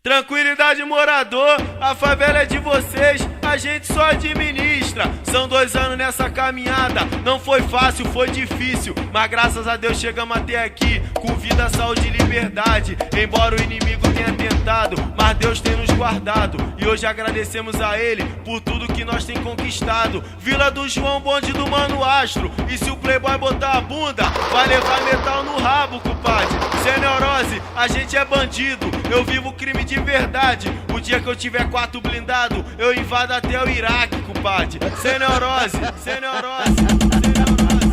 Tranquilidade, morador, a favela é de vocês, a gente só administra. São 2 anos nessa caminhada, não foi fácil, foi difícil, mas graças a Deus chegamos até aqui, com vida, saúde e liberdade. Embora o inimigo tenha tentado, mas Deus tem nos guardado, e hoje agradecemos a Ele por tudo que nós tem conquistado. Vila do João, bonde do Mano Astro, e se o playboy botar a bunda, vai levar metal no rabo, compadre. Sem neurose, a gente é bandido, eu vivo crime de verdade. O dia que eu tiver 4 blindado, eu invado até o Iraque, compadre. Sem neurose, sem neurose, sem neurose.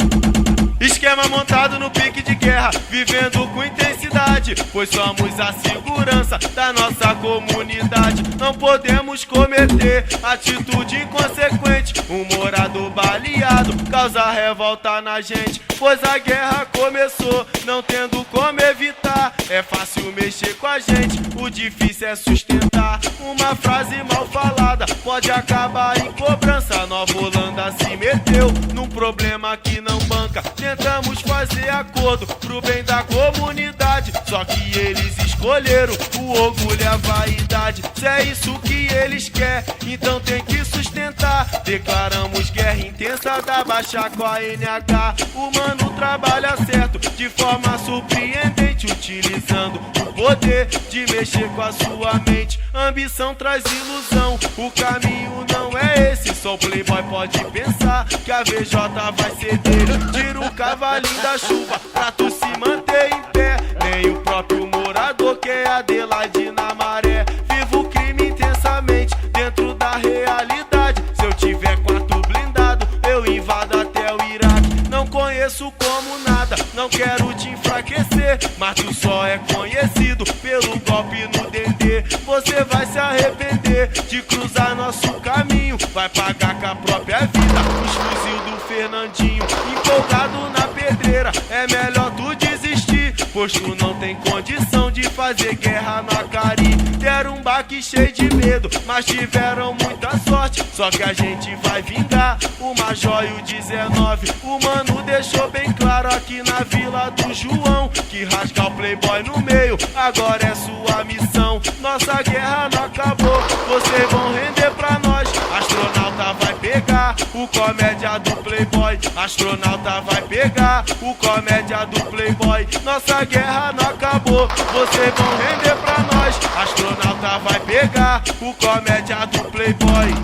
Esquema montado no pique de guerra, vivendo com intensidade, pois somos a segurança da nossa comunidade. Não podemos cometer atitude inconsequente, um morador baleado causa revolta na gente, pois a guerra começou, não tendo como evitar. É fácil mexer com a gente, o difícil é sustentar. Uma frase mal falada pode acabar em cobrança. Nova Holanda se meteu num problema que não banca. Tentamos fazer acordo pro bem da comunidade, só que eles escolheram o orgulho e a vaidade. Se é isso que eles querem, então tem que sustentar. Declaramos guerra intensa da Baixa com a NH. O mano trabalha certo, de forma surpreendente, utilizando o poder de mexer com a sua mente. Ambição traz ilusão, o caminho não é esse. Só o playboy pode pensar que a VJ vai ser dele. Tira o cavalinho da chuva pra tu se manter em pé. Nem o próprio morador quer Adelaide na maré. Vivo o crime intensamente dentro da realidade. Se eu tiver 4 blindado, eu invado até o Iraque. Não conheço como nada, não quero te enfraquecer, mas tu só é conhecido pelo golpe no Dendê. Você vai se arrepender de cruzar nosso caminho, vai pagar com a própria vida os fuzil do Fernandinho. Empolgado na pedreira, é melhor tu desistir, pois tu não tem condição de fazer guerra no Acari. Deram um baque cheio de medo, mas tiveram muita sorte, só que a gente vai vingar o Major e o 19. O mano deixou bem claro aqui na Vila do João que rasgar o playboy no meio agora é sua missão. Nossa guerra não acabou, vocês vão render pra nós. Astronauta vai pegar o comédia do playboy, astronauta vai pegar o comédia do playboy. Nossa guerra não acabou, vocês vão render pra nós. Astronauta vai pegar o comédia do playboy.